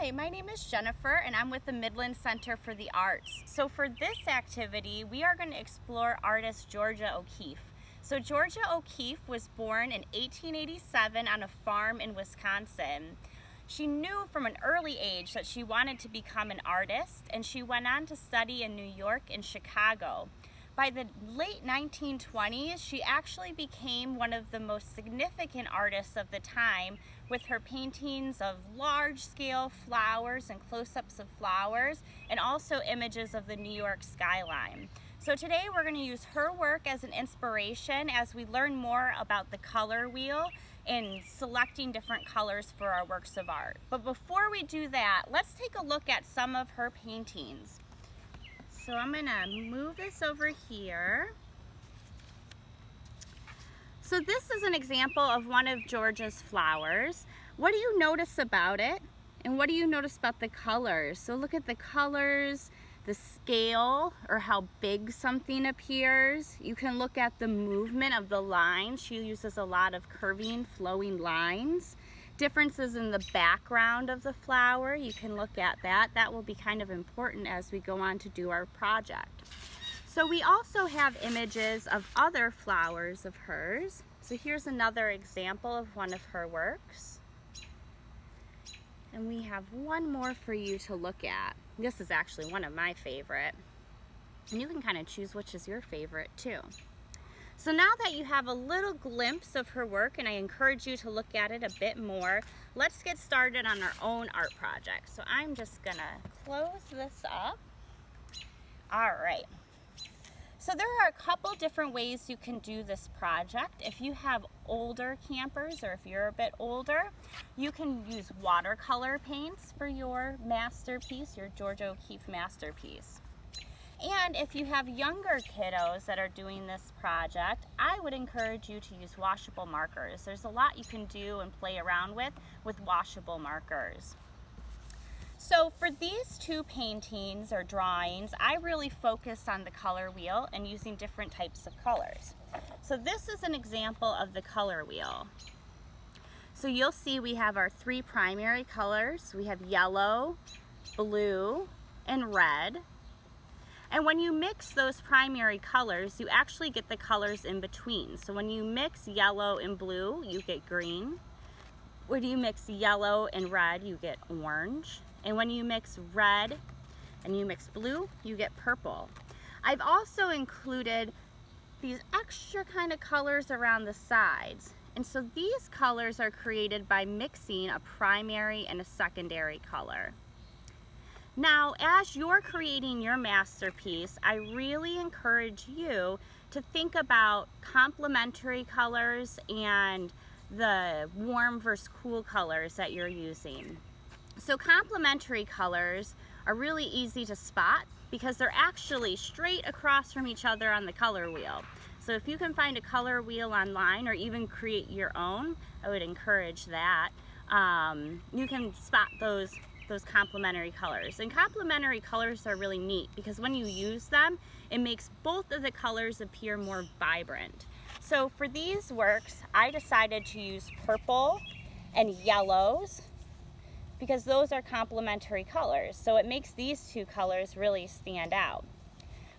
Hi, my name is Jennifer and I'm with the Midland Center for the Arts. So for this activity, we are going to explore artist Georgia O'Keeffe. So Georgia O'Keeffe was born in 1887 on a farm in Wisconsin. She knew from an early age that she wanted to become an artist, and she went on to study in New York and Chicago. By the late 1920s, she actually became one of the most significant artists of the time, with her paintings of large-scale flowers and close-ups of flowers, and also images of the New York skyline. So today we're going to use her work as an inspiration as we learn more about the color wheel and selecting different colors for our works of art. But before we do that, let's take a look at some of her paintings. So I'm going to move this over here. So this is an example of one of Georgia's flowers. What do you notice about it? And what do you notice about the colors? So look at the colors, the scale, or how big something appears. You can look at the movement of the lines. She uses a lot of curving, flowing lines. Differences in the background of the flower, you can look at that. That will be kind of important as we go on to do our project. So we also have images of other flowers of hers. So here's another example of one of her works. And we have one more for you to look at. This is actually one of my favorite. And you can kind of choose which is your favorite too. So now that you have a little glimpse of her work, and I encourage you to look at it a bit more, let's get started on our own art project. So I'm just gonna close this up. All right. So there are a couple different ways you can do this project. If you have older campers, or if you're a bit older, you can use watercolor paints for your masterpiece, your Georgia O'Keeffe masterpiece. And if you have younger kiddos that are doing this project, I would encourage you to use washable markers. There's a lot you can do and play around with washable markers. So for these two paintings or drawings, I really focused on the color wheel and using different types of colors. So this is an example of the color wheel. So you'll see we have our three primary colors. We have yellow, blue, and red. And when you mix those primary colors, you actually get the colors in between. So when you mix yellow and blue, you get green. When you mix yellow and red, you get orange. And when you mix red and you mix blue, you get purple. I've also included these extra kind of colors around the sides. And so these colors are created by mixing a primary and a secondary color. Now, as you're creating your masterpiece, I really encourage you to think about complementary colors and the warm versus cool colors that you're using. So complementary colors are really easy to spot because they're actually straight across from each other on the color wheel. So if you can find a color wheel online or even create your own, I would encourage that. You can spot those complementary colors. And complementary colors are really neat because when you use them, it makes both of the colors appear more vibrant. So for these works, I decided to use purple and yellows because those are complementary colors. So it makes these two colors really stand out.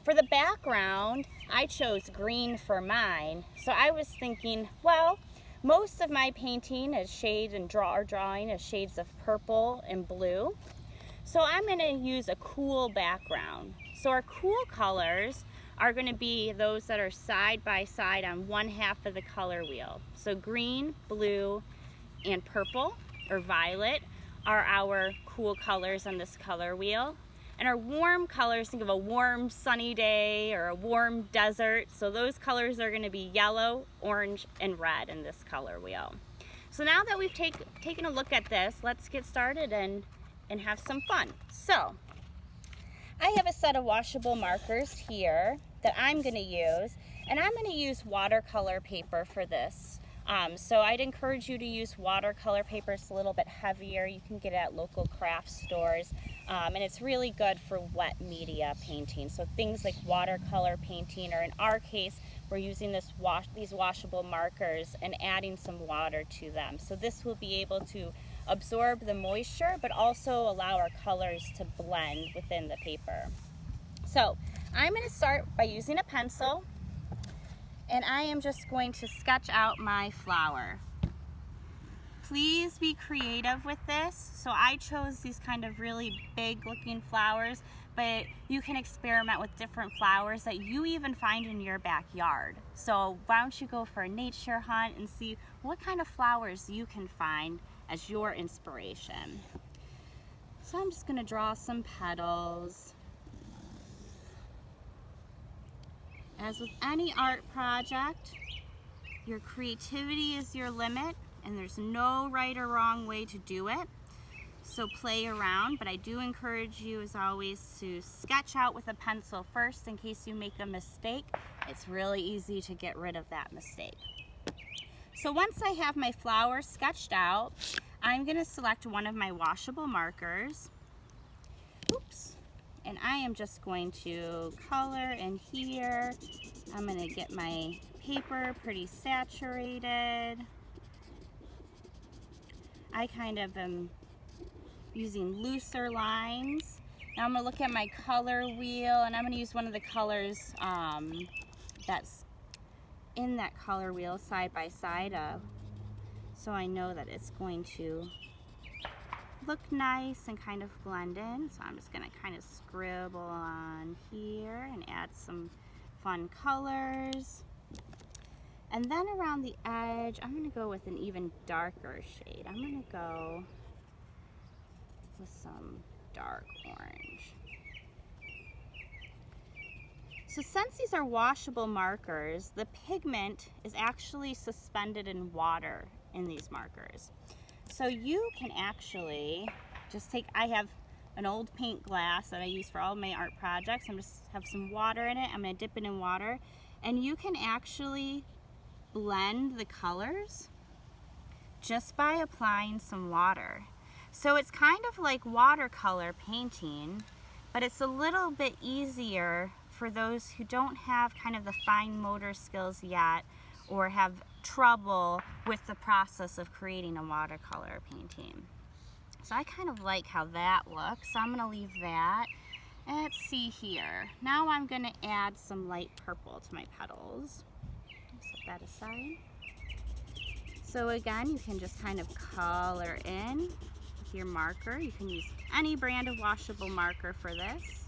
For the background, I chose green for mine. So I was thinking, well, most of my painting is shades and drawing is shades of purple and blue. So I'm going to use a cool background. So our cool colors are going to be those that are side by side on one half of the color wheel. So green, blue, and purple or violet are our cool colors on this color wheel. And our warm colors, think of a warm sunny day or a warm desert. So those colors are going to be yellow, orange, and red in this color wheel. So now that we've taken a look at this, let's get started and have some fun. So I have a set of washable markers here that I'm going to use, and I'm going to use watercolor paper for this. So I'd encourage you to use watercolor paper. It's a little bit heavier. You can get it at local craft stores. And it's really good for wet media painting. So things like watercolor painting, or in our case, we're using these washable markers and adding some water to them. So this will be able to absorb the moisture, but also allow our colors to blend within the paper. So I'm going to start by using a pencil, and I am just going to sketch out my flower. Please be creative with this. So I chose these kind of really big looking flowers, but you can experiment with different flowers that you even find in your backyard. So why don't you go for a nature hunt and see what kind of flowers you can find as your inspiration. So I'm just gonna draw some petals. As with any art project, your creativity is your limit, and there's no right or wrong way to do it. So play around, but I do encourage you as always to sketch out with a pencil first in case you make a mistake. It's really easy to get rid of that mistake. So once I have my flower sketched out, I'm gonna select one of my washable markers. Oops. And I am just going to color in here. I'm gonna get my paper pretty saturated. I kind of am using looser lines. Now I'm gonna look at my color wheel, and I'm gonna use one of the colors that's in that color wheel side by side, so I know that it's going to look nice and kind of blend in. So I'm just gonna kind of scribble on here and add some fun colors. And then around the edge, I'm gonna go with an even darker shade. I'm gonna go with some dark orange. So since these are washable markers, the pigment is actually suspended in water in these markers. So you can actually just take, I have an old paint glass that I use for all my art projects. I'm just have some water in it. I'm gonna dip it in water, and you can actually blend the colors just by applying some water. So it's kind of like watercolor painting, but it's a little bit easier for those who don't have kind of the fine motor skills yet, or have trouble with the process of creating a watercolor painting. So I kind of like how that looks, so I'm gonna leave that. And let's see here. Now I'm gonna add some light purple to my petals. Set that aside. So again, you can just kind of color in with your marker. You can use any brand of washable marker for this.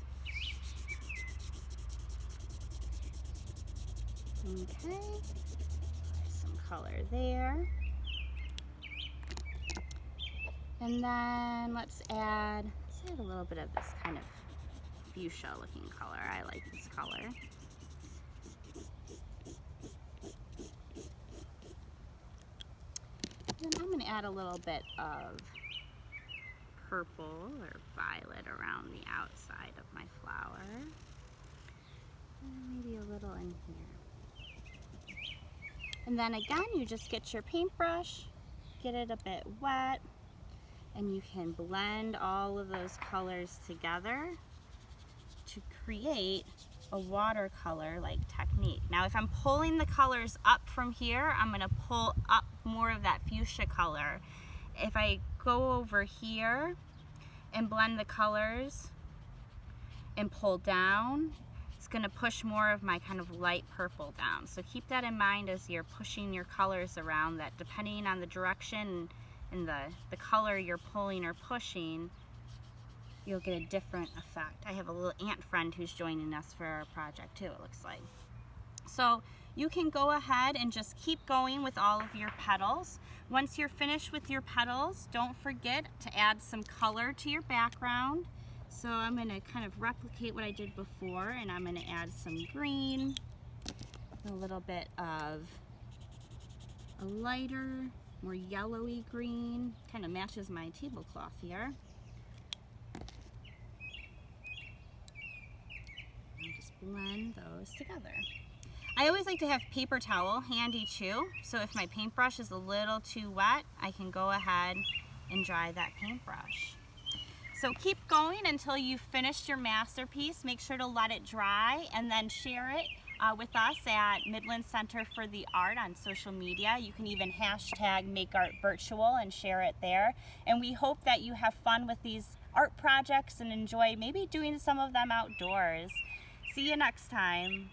Okay, some color there. And then let's add a little bit of this kind of fuchsia looking color. I like this color. And I'm going to add a little bit of purple or violet around the outside of my flower. And maybe a little in here. And then again, you just get your paintbrush, get it a bit wet, and you can blend all of those colors together to create a watercolor-like technique. Now, if I'm pulling the colors up from here, I'm gonna pull up more of that fuchsia color. If I go over here and blend the colors and pull down, it's gonna push more of my kind of light purple down. So keep that in mind as you're pushing your colors around, that depending on the direction and the color you're pulling or pushing, you'll get a different effect. I have a little ant friend who's joining us for our project too, it looks like. So you can go ahead and just keep going with all of your petals. Once you're finished with your petals, don't forget to add some color to your background. So I'm gonna kind of replicate what I did before, and I'm gonna add some green, a little bit of a lighter, more yellowy green, kind of matches my tablecloth here. Blend those together. I always like to have paper towel handy too, so if my paintbrush is a little too wet, I can go ahead and dry that paintbrush. So keep going until you've finished your masterpiece. Make sure to let it dry and then share it with us at Midland Center for the Art on social media. You can even hashtag MakeArtVirtual and share it there. And we hope that you have fun with these art projects and enjoy maybe doing some of them outdoors. See you next time.